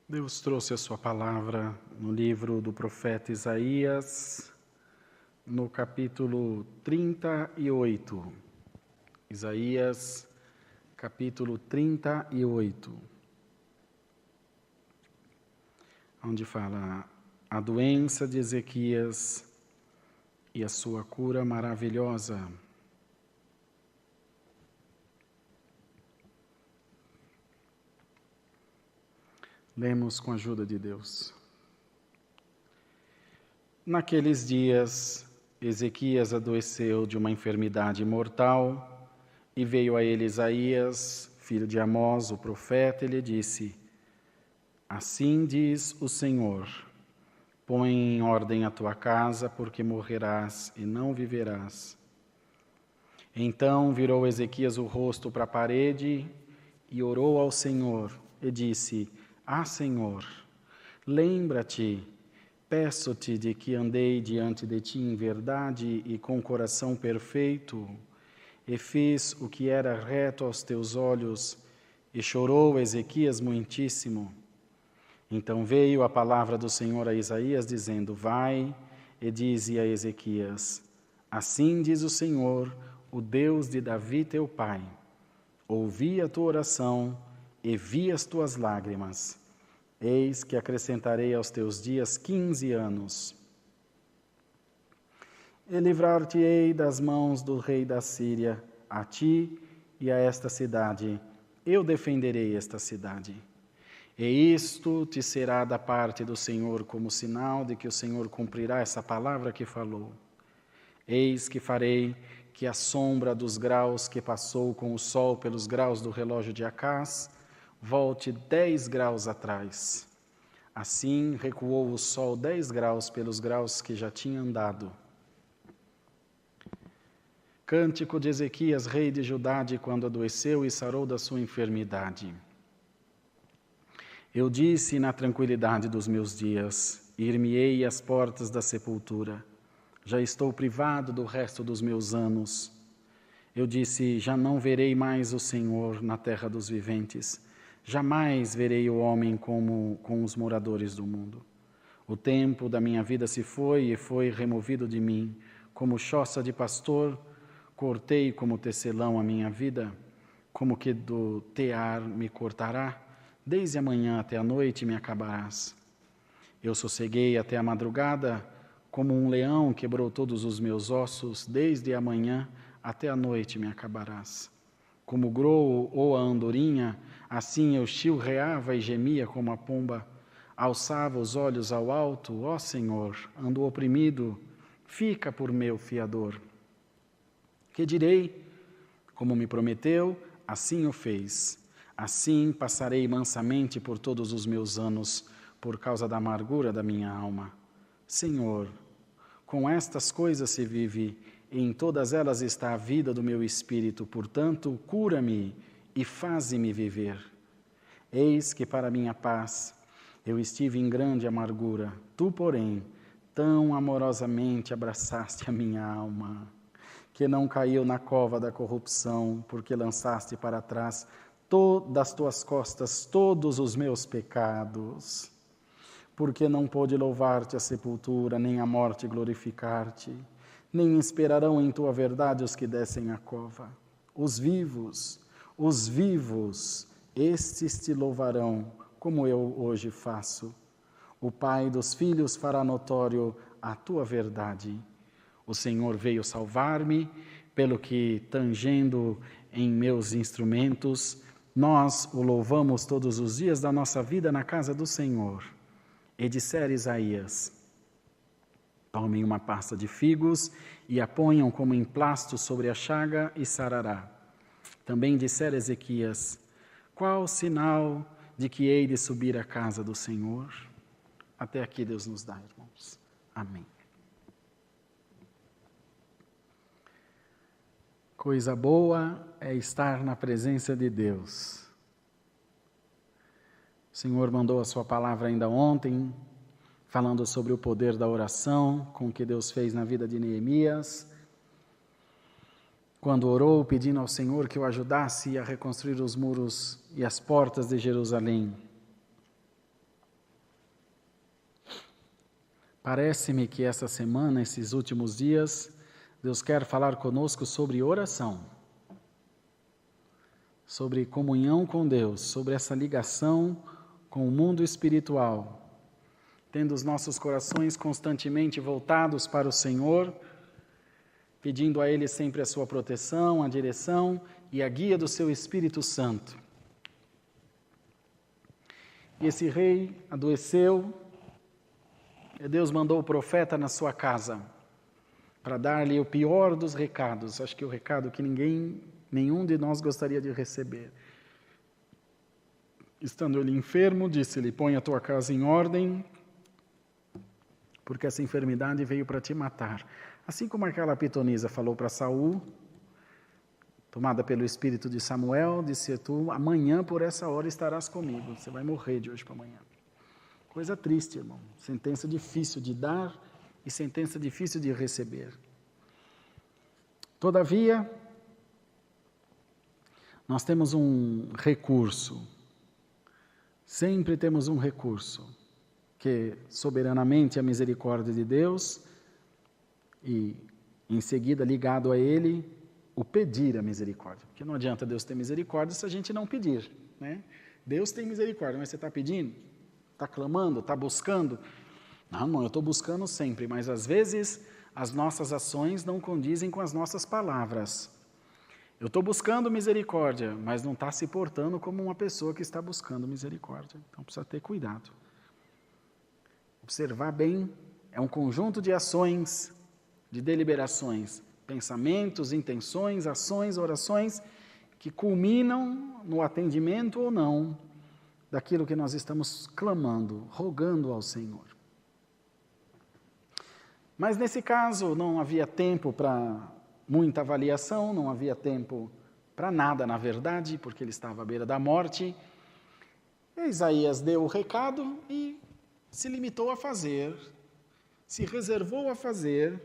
Deus trouxe a sua palavra no livro do profeta Isaías, no capítulo 38. Isaías, capítulo 38, onde fala a doença de Ezequias e a sua cura maravilhosa. Lemos com a ajuda de Deus. Naqueles dias, Ezequias adoeceu de uma enfermidade mortal e veio a ele Isaías, filho de Amós, o profeta, e lhe disse: Assim diz o Senhor, põe em ordem a tua casa, porque morrerás e não viverás. Então virou Ezequias o rosto para a parede e orou ao Senhor e disse: Senhor, lembra-te, peço-te de que andei diante de ti em verdade e com coração perfeito, e fiz o que era reto aos teus olhos, e chorou Ezequias muitíssimo. Então veio a palavra do Senhor a Isaías, dizendo: Vai e dize a Ezequias: Assim diz o Senhor, o Deus de Davi teu pai: Ouvi a tua oração e vi as tuas lágrimas. Eis que acrescentarei aos teus dias 15 anos. E livrar-te-ei das mãos do rei da Síria, a ti e a esta cidade. Eu defenderei esta cidade. E isto te será da parte do Senhor como sinal de que o Senhor cumprirá essa palavra que falou. Eis que farei que a sombra dos graus que passou com o sol pelos graus do relógio de Acás volte 10 graus atrás. Assim recuou o sol 10 graus pelos graus que já tinha andado. Cântico de Ezequias, rei de Judá, de quando adoeceu e sarou da sua enfermidade. Eu disse na tranquilidade dos meus dias: ir-me-ei às portas da sepultura. Já estou privado do resto dos meus anos. Eu disse: já não verei mais o Senhor na terra dos viventes. Jamais verei o homem como com os moradores do mundo. O tempo da minha vida se foi e foi removido de mim. Como choça de pastor, cortei como tecelão a minha vida. Como que do tear me cortará? Desde a manhã até a noite me acabarás. Eu sosseguei até a madrugada, como um leão quebrou todos os meus ossos. Desde a manhã até a noite me acabarás. Como o grou ou a andorinha, assim eu chilreava e gemia como a pomba. Alçava os olhos ao alto: ó Senhor, ando oprimido, fica por meu fiador. Que direi? Como me prometeu, assim o fez. Assim passarei mansamente por todos os meus anos, por causa da amargura da minha alma. Senhor, com estas coisas se vive, e em todas elas está a vida do meu espírito. Portanto, cura-me e faze-me viver. Eis que para minha paz eu estive em grande amargura. Tu, porém, tão amorosamente abraçaste a minha alma, que não caiu na cova da corrupção, porque lançaste para trás das tuas costas todos os meus pecados. Porque não pôde louvar-te a sepultura, nem a morte glorificar-te, nem esperarão em tua verdade os que descem à cova. Os vivos, estes te louvarão, como eu hoje faço. O Pai dos filhos fará notório a tua verdade. O Senhor veio salvar-me, pelo que, tangendo em meus instrumentos, nós o louvamos todos os dias da nossa vida na casa do Senhor. E dissera Isaías: tomem uma pasta de figos e a ponham como emplasto sobre a chaga e sarará. Também dissera Ezequias: qual o sinal de que hei de subir à casa do Senhor? Até aqui Deus nos dá, irmãos. Amém. Coisa boa é estar na presença de Deus. O Senhor mandou a sua palavra ainda ontem, falando sobre o poder da oração, com o que Deus fez na vida de Neemias, quando orou pedindo ao Senhor que o ajudasse a reconstruir os muros e as portas de Jerusalém. Parece-me que essa semana, esses últimos dias, Deus quer falar conosco sobre oração, sobre comunhão com Deus, sobre essa ligação com o mundo espiritual, tendo os nossos corações constantemente voltados para o Senhor, pedindo a Ele sempre a sua proteção, a direção e a guia do seu Espírito Santo. E esse rei adoeceu, e Deus mandou o profeta na sua casa para dar-lhe o pior dos recados, acho que o recado que nenhum de nós gostaria de receber. Estando ele enfermo, disse-lhe: põe a tua casa em ordem, porque essa enfermidade veio para te matar. Assim como aquela pitonisa falou para Saul, tomada pelo espírito de Samuel, disse: tu amanhã por essa hora estarás comigo, você vai morrer de hoje para amanhã. Coisa triste, irmão, sentença difícil de dar e sentença difícil de receber. Todavia, nós temos um recurso, sempre temos um recurso, que soberanamente a misericórdia de Deus e em seguida ligado a Ele, o pedir a misericórdia. Porque não adianta Deus ter misericórdia se a gente não pedir, né? Deus tem misericórdia, mas você está pedindo? Está clamando? Está buscando? Não, eu estou buscando sempre, mas às vezes as nossas ações não condizem com as nossas palavras. Eu estou buscando misericórdia, mas não está se portando como uma pessoa que está buscando misericórdia. Então precisa ter cuidado. Observar bem, é um conjunto de ações, de deliberações, pensamentos, intenções, ações, orações, que culminam no atendimento ou não daquilo que nós estamos clamando, rogando ao Senhor. Mas nesse caso não havia tempo para muita avaliação, não havia tempo para nada, na verdade, porque ele estava à beira da morte. E Isaías deu o recado e se limitou a fazer, se reservou a fazer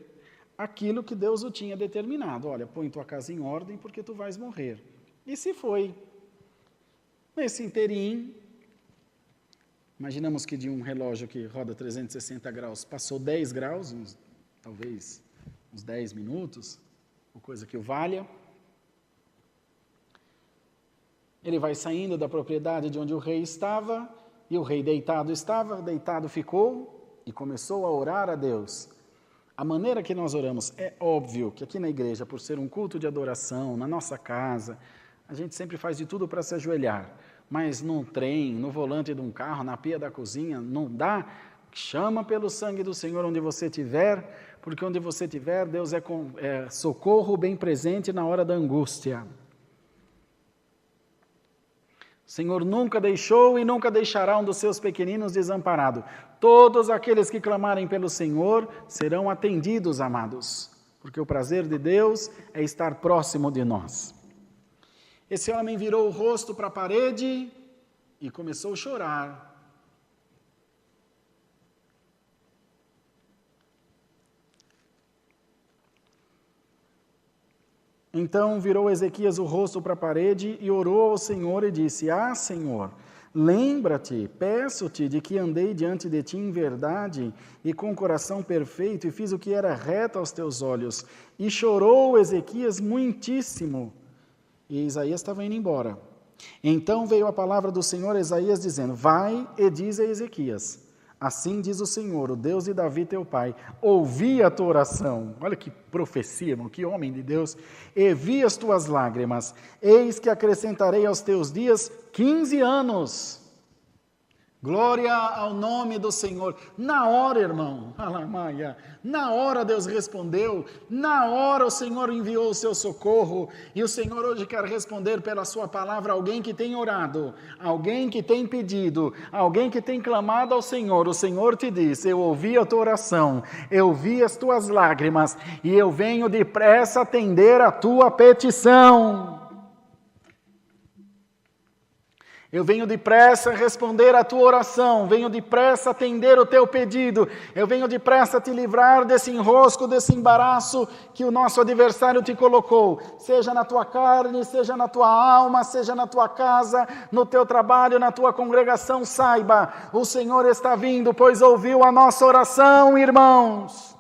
aquilo que Deus o tinha determinado. Olha, põe tua casa em ordem porque tu vais morrer. E se foi. Nesse interim, imaginamos que de um relógio que roda 360 graus, passou 10 graus, talvez uns 10 minutos, ou coisa que o valha. Ele vai saindo da propriedade de onde o rei estava, e o rei deitado ficou, e começou a orar a Deus. A maneira que nós oramos, é óbvio que aqui na igreja, por ser um culto de adoração, na nossa casa, a gente sempre faz de tudo para se ajoelhar. Mas num trem, no volante de um carro, na pia da cozinha, não dá. Chama pelo sangue do Senhor onde você estiver, porque onde você estiver, Deus é socorro bem presente na hora da angústia. O Senhor nunca deixou e nunca deixará um dos seus pequeninos desamparado. Todos aqueles que clamarem pelo Senhor serão atendidos, amados, porque o prazer de Deus é estar próximo de nós. Esse homem virou o rosto para a parede e começou a chorar. Então virou Ezequias o rosto para a parede e orou ao Senhor e disse: Ah, Senhor, lembra-te, peço-te, de que andei diante de ti em verdade e com coração perfeito e fiz o que era reto aos teus olhos. E chorou Ezequias muitíssimo. E Isaías estava indo embora. Então veio a palavra do Senhor a Isaías dizendo: Vai e diz a Ezequias: Assim diz o Senhor, o Deus de Davi teu pai, ouvi a tua oração. Olha que profecia, irmão, que homem de Deus. E vi as tuas lágrimas, eis que acrescentarei aos teus dias 15 anos. Glória ao nome do Senhor. Na hora, irmão, na hora Deus respondeu, na hora o Senhor enviou o seu socorro, e o Senhor hoje quer responder pela sua palavra alguém que tem orado, alguém que tem pedido, alguém que tem clamado ao Senhor. O Senhor te diz: eu ouvi a tua oração, eu vi as tuas lágrimas, e eu venho depressa atender a tua petição. Eu venho depressa responder a tua oração, venho depressa atender o teu pedido, eu venho depressa te livrar desse enrosco, desse embaraço que o nosso adversário te colocou, seja na tua carne, seja na tua alma, seja na tua casa, no teu trabalho, na tua congregação, saiba, o Senhor está vindo, pois ouviu a nossa oração, irmãos.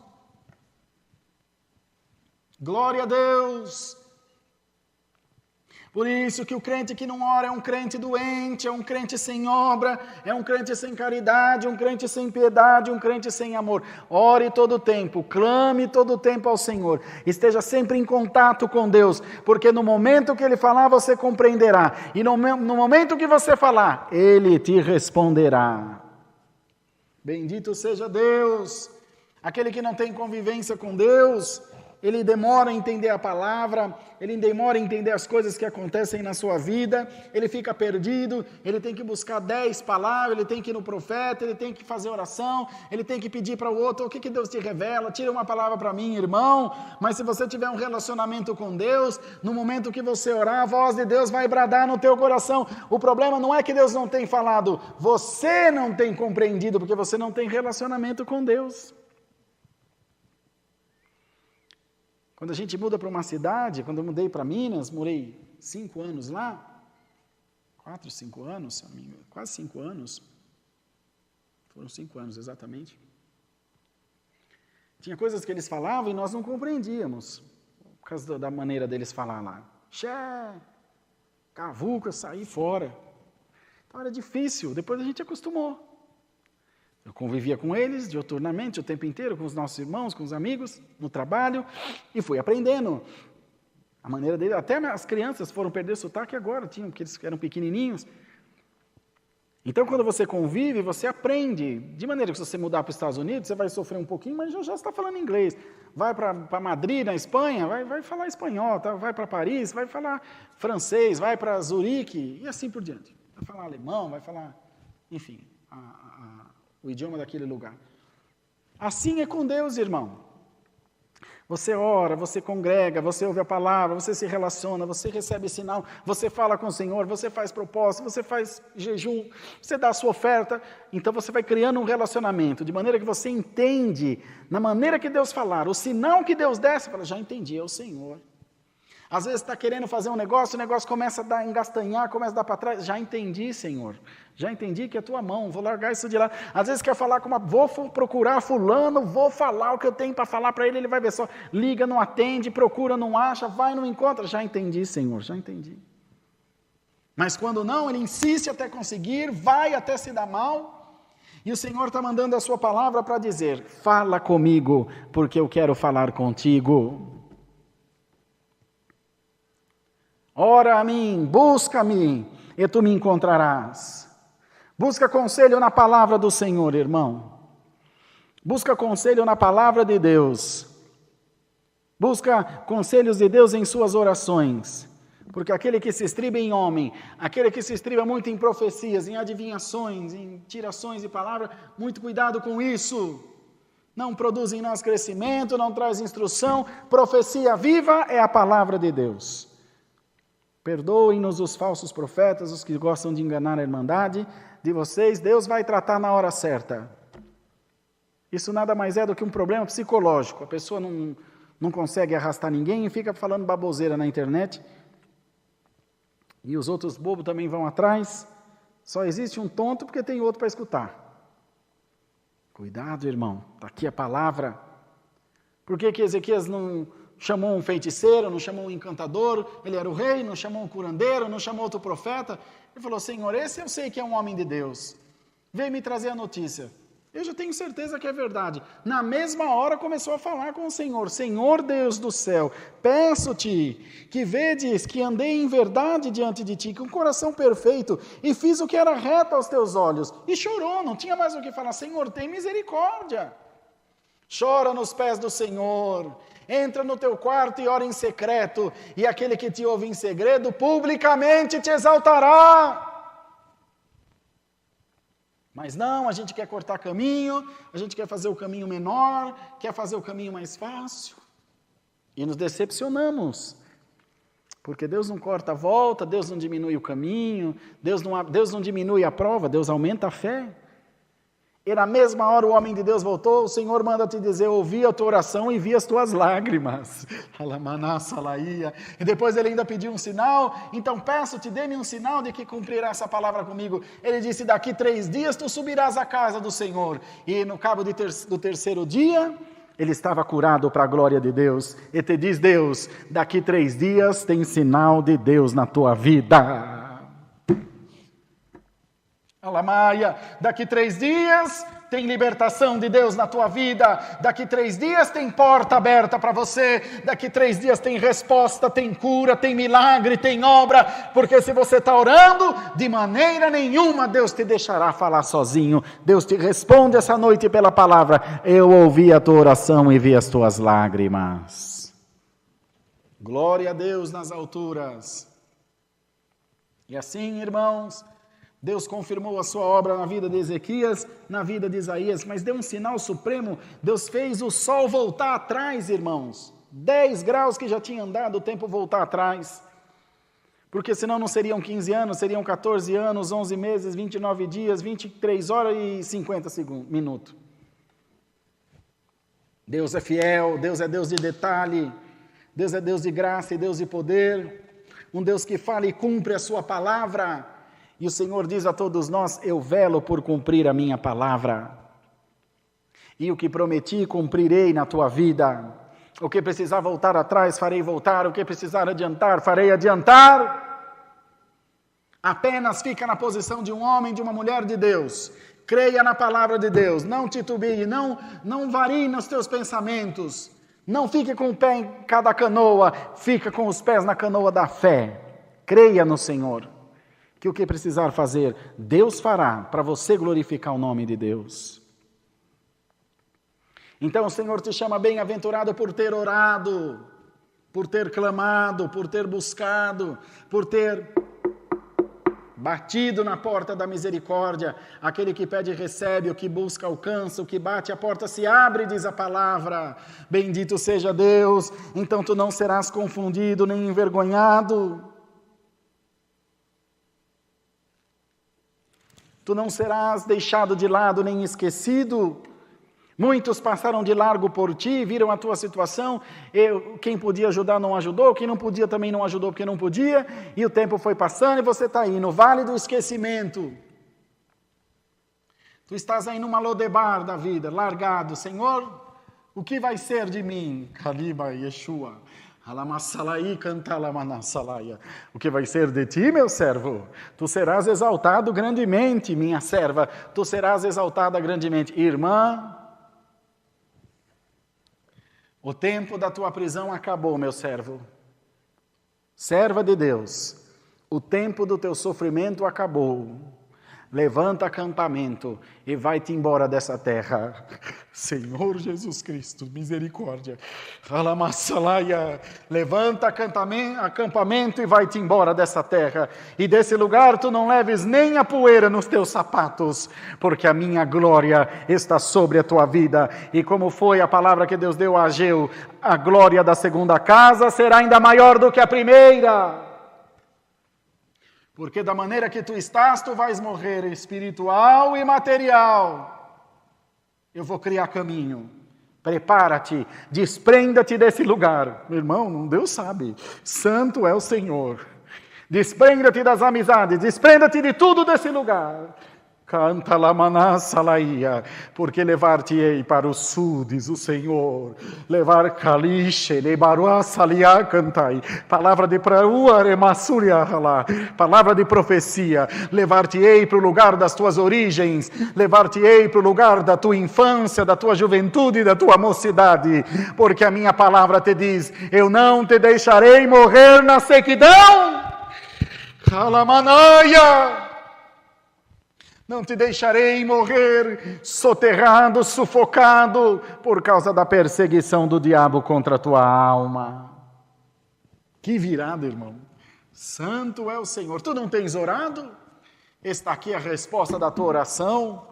Glória a Deus! Por isso que o crente que não ora é um crente doente, é um crente sem obra, é um crente sem caridade, um crente sem piedade, um crente sem amor. Ore todo o tempo, clame todo o tempo ao Senhor, esteja sempre em contato com Deus, porque no momento que Ele falar, você compreenderá, e no momento que você falar, Ele te responderá. Bendito seja Deus! Aquele que não tem convivência com Deus, ele demora a entender a palavra, ele demora a entender as coisas que acontecem na sua vida, ele fica perdido, ele tem que buscar 10 palavras, ele tem que ir no profeta, ele tem que fazer oração, ele tem que pedir para o outro, o que Deus te revela, tira uma palavra para mim, irmão, mas se você tiver um relacionamento com Deus, no momento que você orar, a voz de Deus vai bradar no teu coração. O problema não é que Deus não tem falado, você não tem compreendido, porque você não tem relacionamento com Deus. Quando a gente muda para uma cidade, quando eu mudei para Minas, morei 5 anos lá, 4, 5 anos, quase 5 anos, foram 5 anos exatamente. Tinha coisas que eles falavam e nós não compreendíamos, por causa da maneira deles falar lá. Cavuca, saí fora. Então era difícil, depois a gente acostumou. Eu convivia com eles diuturnamente, o tempo inteiro, com os nossos irmãos, com os amigos, no trabalho, e fui aprendendo a maneira dele. Até as crianças foram perder sotaque agora, porque eles eram pequenininhos. Então, quando você convive, você aprende. De maneira que se você mudar para os Estados Unidos, você vai sofrer um pouquinho, mas já está falando inglês. Vai para Madrid, na Espanha, vai falar espanhol. Tá? Vai para Paris, vai falar francês. Vai para Zurique, e assim por diante. Vai falar alemão, vai falar, enfim, o idioma daquele lugar. Assim é com Deus, irmão. Você ora, você congrega, você ouve a palavra, você se relaciona, você recebe sinal, você fala com o Senhor, você faz propósito, você faz jejum, você dá a sua oferta, então você vai criando um relacionamento, de maneira que você entende, na maneira que Deus falar, o sinal que Deus der, você fala, já entendi, é o Senhor. Às vezes está querendo fazer um negócio, o negócio começa a engastanhar, começa a dar para trás. Já entendi, Senhor. Já entendi que é a tua mão, vou largar isso de lá. Às vezes quer falar vou procurar fulano, vou falar o que eu tenho para falar para ele, ele vai ver só. Liga, não atende, procura, não acha, vai, não encontra. Já entendi, Senhor, já entendi. Mas quando não, ele insiste até conseguir, vai até se dar mal. E o Senhor está mandando a sua palavra para dizer, fala comigo, porque eu quero falar contigo. Ora a mim, busca-me, e tu me encontrarás. Busca conselho na palavra do Senhor, irmão. Busca conselho na palavra de Deus. Busca conselhos de Deus em suas orações. Porque aquele que se estriba em homem, aquele que se estriba muito em profecias, em adivinhações, em tirações de palavra, muito cuidado com isso. Não produz em nós crescimento, não traz instrução. Profecia viva é a palavra de Deus. Perdoem-nos os falsos profetas, os que gostam de enganar a irmandade de vocês. Deus vai tratar na hora certa. Isso nada mais é do que um problema psicológico. A pessoa não consegue arrastar ninguém e fica falando baboseira na internet. E os outros bobos também vão atrás. Só existe um tonto porque tem outro para escutar. Cuidado, irmão. Está aqui a palavra. Por que Ezequias não chamou um feiticeiro, não chamou um encantador, ele era o rei, não chamou um curandeiro, não chamou outro profeta? Ele falou, Senhor, esse eu sei que é um homem de Deus. Veio me trazer a notícia. Eu já tenho certeza que é verdade. Na mesma hora começou a falar com o Senhor. Senhor Deus do céu, peço-te que vedes que andei em verdade diante de ti, com um coração perfeito, e fiz o que era reto aos teus olhos. E chorou, não tinha mais o que falar. Senhor, tem misericórdia. Chora nos pés do Senhor. Entra no teu quarto e ora em secreto, e aquele que te ouve em segredo, publicamente te exaltará. Mas não, a gente quer cortar caminho, a gente quer fazer o caminho menor, quer fazer o caminho mais fácil. E nos decepcionamos. Porque Deus não corta a volta, Deus não diminui o caminho, Deus não diminui a prova, Deus aumenta a fé. E na mesma hora o homem de Deus voltou, o Senhor manda te dizer, ouvi a tua oração e vi as tuas lágrimas. E depois ele ainda pediu um sinal, então peço-te, dê-me um sinal de que cumprirá essa palavra comigo. Ele disse, daqui 3 dias tu subirás à casa do Senhor. E no cabo do 3º dia, ele estava curado para a glória de Deus. E te diz Deus, daqui 3 dias tem sinal de Deus na tua vida. Alamaia, daqui 3 dias tem libertação de Deus na tua vida, daqui 3 dias tem porta aberta para você, daqui 3 dias tem resposta, tem cura, tem milagre, tem obra, porque se você está orando, de maneira nenhuma Deus te deixará falar sozinho, Deus te responde essa noite pela palavra, eu ouvi a tua oração e vi as tuas lágrimas. Glória a Deus nas alturas. E assim, irmãos, Deus confirmou a sua obra na vida de Ezequias, na vida de Isaías, mas deu um sinal supremo, Deus fez o sol voltar atrás, irmãos, 10 graus que já tinha andado, o tempo voltar atrás, porque senão não seriam 15 anos, seriam 14 anos, 11 meses, 29 dias, 23 horas e 50 minutos. Deus é fiel, Deus é Deus de detalhe, Deus é Deus de graça e Deus de poder, um Deus que fala e cumpre a sua palavra. E o Senhor diz a todos nós, eu velo por cumprir a minha palavra. E o que prometi, cumprirei na tua vida. O que precisar voltar atrás, farei voltar. O que precisar adiantar, farei adiantar. Apenas fica na posição de um homem, de uma mulher de Deus. Creia na palavra de Deus. Não titubie, não varie nos teus pensamentos. Não fique com o pé em cada canoa. Fica com os pés na canoa da fé. Creia no Senhor. Que o que precisar fazer, Deus fará, para você glorificar o nome de Deus. Então o Senhor te chama bem-aventurado por ter orado, por ter clamado, por ter buscado, por ter batido na porta da misericórdia. Aquele que pede recebe, o que busca alcança, o que bate a porta se abre, diz a palavra. Bendito seja Deus, então tu não serás confundido nem envergonhado. Tu não serás deixado de lado nem esquecido. Muitos passaram de largo por ti, viram a tua situação. Quem podia ajudar não ajudou, quem não podia também não ajudou porque não podia. E o tempo foi passando e você está aí no vale do esquecimento. Tu estás aí numa Lodebar da vida, largado. Senhor, o que vai ser de mim? Kaliba Yeshua. O que vai ser de ti, meu servo? Tu serás exaltado grandemente, minha serva. Tu serás exaltada grandemente. Irmã, o tempo da tua prisão acabou, meu servo. Serva de Deus, o tempo do teu sofrimento acabou. Levanta acampamento e vai-te embora dessa terra. Senhor Jesus Cristo, misericórdia. Levanta acampamento e vai-te embora dessa terra. E desse lugar tu não leves nem a poeira nos teus sapatos, porque a minha glória está sobre a tua vida. E como foi a palavra que Deus deu a Ageu, a glória da segunda casa será ainda maior do que a primeira. Porque da maneira que tu estás, tu vais morrer espiritual e material. Eu vou criar caminho. Prepara-te, desprenda-te desse lugar. Meu irmão, Deus sabe. Santo é o Senhor. Desprenda-te das amizades, desprenda-te de tudo desse lugar. Canta la manasalaia, porque levar-te-ei para o sul, diz o Senhor. Levar caliche, levaruá salia cantai. Palavra de praua remassuria halá. Palavra de profecia. Levar-te-ei para o lugar das tuas origens. Levar-te-ei para o lugar da tua infância, da tua juventude, da tua mocidade. Porque a minha palavra te diz, eu não te deixarei morrer na sequidão. Calamanaia. Não te deixarei morrer soterrado, sufocado, por causa da perseguição do diabo contra a tua alma. Que virada, irmão. Santo é o Senhor. Tu não tens orado? Está aqui a resposta da tua oração.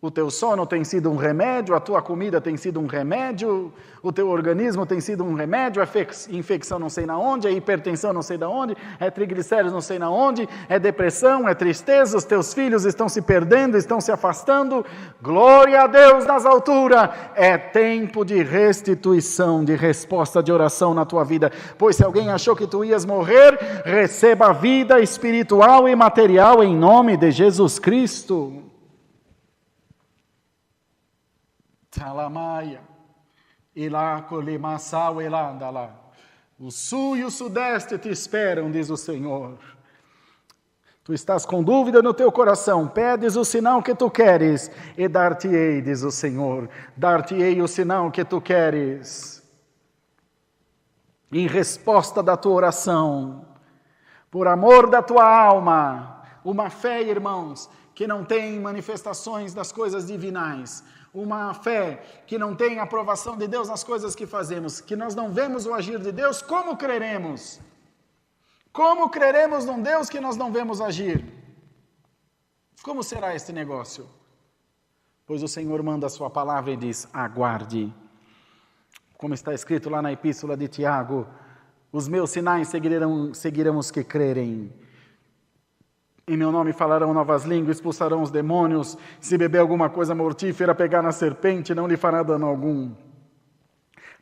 O teu sono tem sido um remédio, a tua comida tem sido um remédio, o teu organismo tem sido um remédio, é infecção não sei na onde, é hipertensão não sei na onde, é triglicéridos não sei na onde, é depressão, é tristeza, os teus filhos estão se perdendo, estão se afastando. Glória a Deus nas alturas! É tempo de restituição, de resposta de oração na tua vida, pois se alguém achou que tu ias morrer, receba a vida espiritual e material em nome de Jesus Cristo. Talamaia, Ilá, Colimassau, Elandalá. O sul e o sudeste te esperam, diz o Senhor. Tu estás com dúvida no teu coração, pedes o sinal que tu queres, e dar-te-ei, diz o Senhor. Dar-te-ei o sinal que tu queres. Em resposta da tua oração, por amor da tua alma, uma fé, irmãos, que não tem manifestações das coisas divinais, uma fé que não tem aprovação de Deus nas coisas que fazemos, que nós não vemos o agir de Deus, como creremos? Como creremos num Deus que nós não vemos agir? Como será este negócio? Pois o Senhor manda a sua palavra e diz, aguarde. Como está escrito lá na epístola de Tiago, os meus sinais seguirão os que crerem. Em meu nome falarão novas línguas, expulsarão os demônios, se beber alguma coisa mortífera, pegar na serpente, não lhe fará dano algum.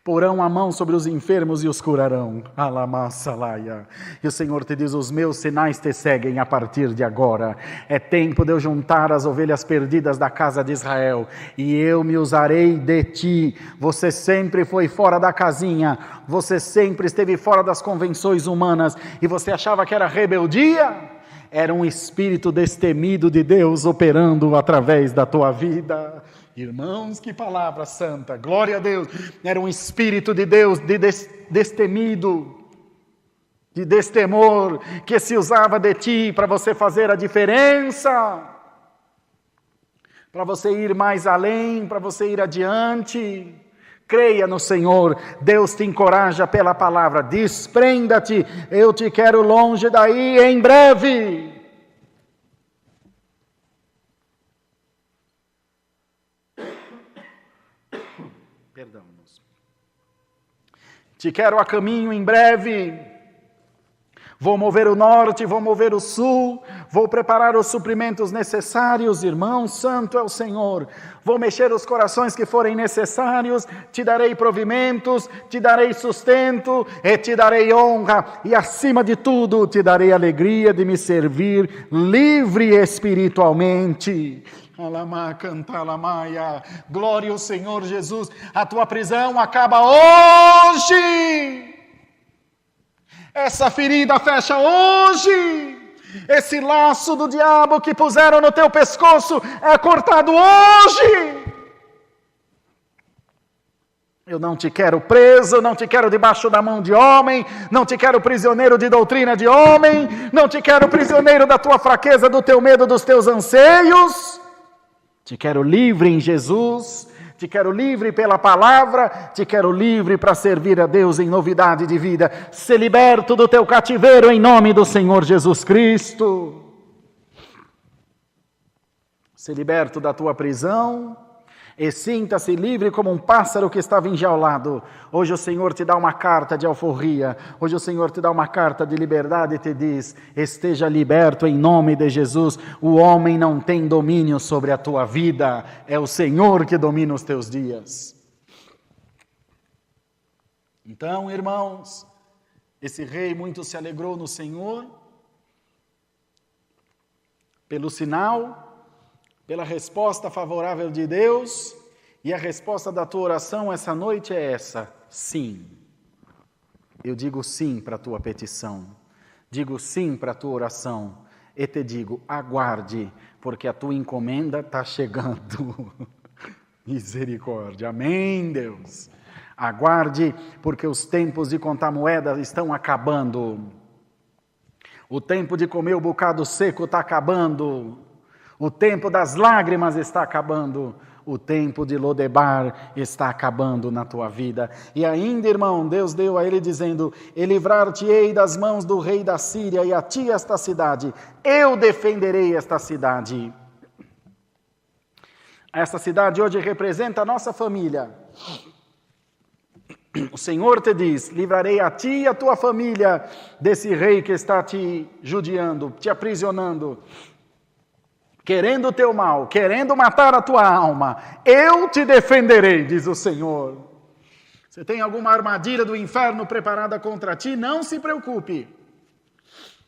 Porão a mão sobre os enfermos e os curarão. Alamassalaya. E o Senhor te diz, os meus sinais te seguem a partir de agora. É tempo de eu juntar as ovelhas perdidas da casa de Israel, e eu me usarei de ti. Você sempre foi fora da casinha, você sempre esteve fora das convenções humanas, e você achava que era rebeldia? Era um espírito destemido de Deus operando através da tua vida. Irmãos, que palavra santa, glória a Deus. Era um espírito de Deus destemido, de destemor, que se usava de ti para você fazer a diferença, para você ir mais além, para você ir adiante. Creia no Senhor, Deus te encoraja pela palavra, desprenda-te, eu te quero longe daí em breve. Perdão, moço. Te quero a caminho em breve. Vou mover o norte, vou mover o sul, vou preparar os suprimentos necessários, irmão, santo é o Senhor. Vou mexer os corações que forem necessários, te darei provimentos, te darei sustento, e te darei honra, e acima de tudo te darei alegria de me servir livre espiritualmente. Alamá, cantalamaia, glória ao Senhor Jesus, a tua prisão acaba hoje. Essa ferida fecha hoje. Esse laço do diabo que puseram no teu pescoço é cortado hoje. Eu não te quero preso, não te quero debaixo da mão de homem, não te quero prisioneiro de doutrina de homem, não te quero prisioneiro da tua fraqueza, do teu medo, dos teus anseios. Te quero livre em Jesus. Te quero livre pela palavra, te quero livre para servir a Deus em novidade de vida. Ser liberto do teu cativeiro em nome do Senhor Jesus Cristo. Ser liberto da tua prisão e sinta-se livre como um pássaro que estava enjaulado. Hoje o Senhor te dá uma carta de alforria, hoje o Senhor te dá uma carta de liberdade e te diz, esteja liberto em nome de Jesus. O homem não tem domínio sobre a tua vida, é o Senhor que domina os teus dias. Então, irmãos, esse rei muito se alegrou no Senhor, pelo sinal, pela resposta favorável de Deus, e a resposta da tua oração essa noite é essa, sim. Eu digo sim para a tua petição, digo sim para a tua oração, e te digo, aguarde, porque a tua encomenda está chegando. Misericórdia, amém, Deus. Aguarde, porque os tempos de contar moedas estão acabando. O tempo de comer o bocado seco está acabando. O tempo das lágrimas está acabando. O tempo de Lodebar está acabando na tua vida. E ainda, irmão, Deus deu a ele dizendo, e livrar-te-ei das mãos do rei da Síria, e a ti esta cidade. Eu defenderei esta cidade. Essa cidade hoje representa a nossa família. O Senhor te diz: livrarei a ti e a tua família desse rei que está te judiando, te aprisionando, querendo o teu mal, querendo matar a tua alma. Eu te defenderei, diz o Senhor. Você tem alguma armadilha do inferno preparada contra ti? Não se preocupe.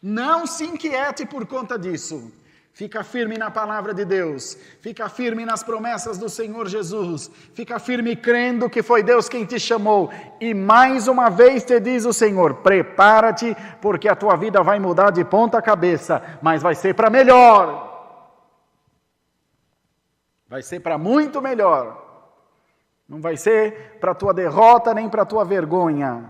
Não se inquiete por conta disso. Fica firme na palavra de Deus, fica firme nas promessas do Senhor Jesus, fica firme crendo que foi Deus quem te chamou. E mais uma vez te diz o Senhor: prepara-te, porque a tua vida vai mudar de ponta cabeça, mas vai ser para melhor. Vai ser para muito melhor. Não vai ser para a tua derrota nem para a tua vergonha.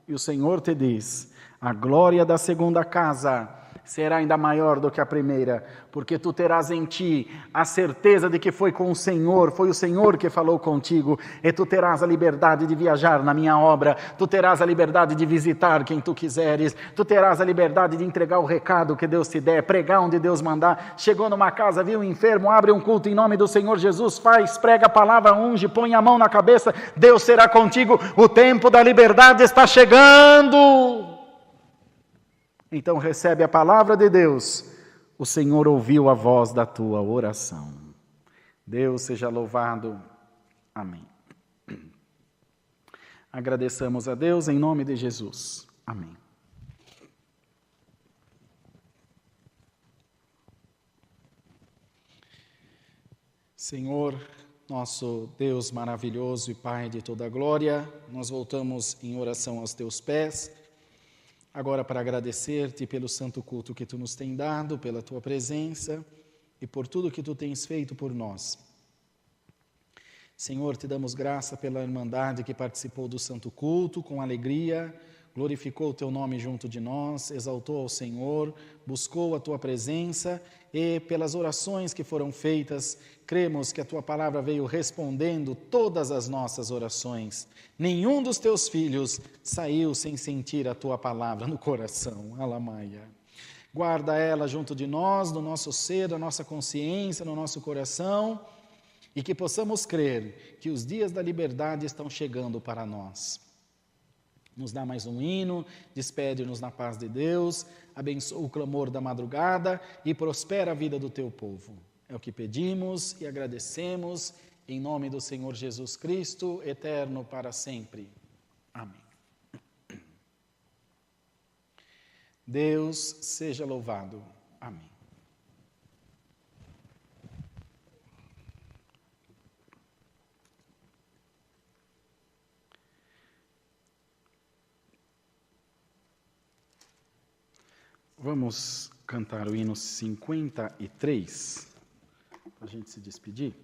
E o Senhor te diz: a glória da segunda casa será ainda maior do que a primeira, porque tu terás em ti a certeza de que foi com o Senhor, foi o Senhor que falou contigo, e tu terás a liberdade de viajar na minha obra, tu terás a liberdade de visitar quem tu quiseres, tu terás a liberdade de entregar o recado que Deus te der, pregar onde Deus mandar. Chegou numa casa, viu um enfermo, abre um culto em nome do Senhor Jesus, faz, prega a palavra, unge, põe a mão na cabeça, Deus será contigo, o tempo da liberdade está chegando. Então recebe a palavra de Deus, o Senhor ouviu a voz da tua oração. Deus seja louvado. Amém. Agradeçamos a Deus em nome de Jesus. Amém. Senhor, nosso Deus maravilhoso e Pai de toda glória, nós voltamos em oração aos teus pés, agora para agradecer-te pelo santo culto que tu nos tem dado, pela tua presença e por tudo que tu tens feito por nós. Senhor, te damos graça pela irmandade que participou do santo culto com alegria, glorificou o teu nome junto de nós, exaltou ao Senhor, buscou a tua presença e pelas orações que foram feitas, cremos que a tua palavra veio respondendo todas as nossas orações. Nenhum dos teus filhos saiu sem sentir a tua palavra no coração. Alamaia. Guarda ela junto de nós, no nosso ser, na nossa consciência, no nosso coração, e que possamos crer que os dias da liberdade estão chegando para nós. Nos dá mais um hino, despede-nos na paz de Deus, abençoa o clamor da madrugada e prospera a vida do teu povo. É o que pedimos e agradecemos, em nome do Senhor Jesus Cristo, eterno para sempre. Amém. Deus seja louvado. Amém. Vamos cantar o hino 53, para a gente se despedir.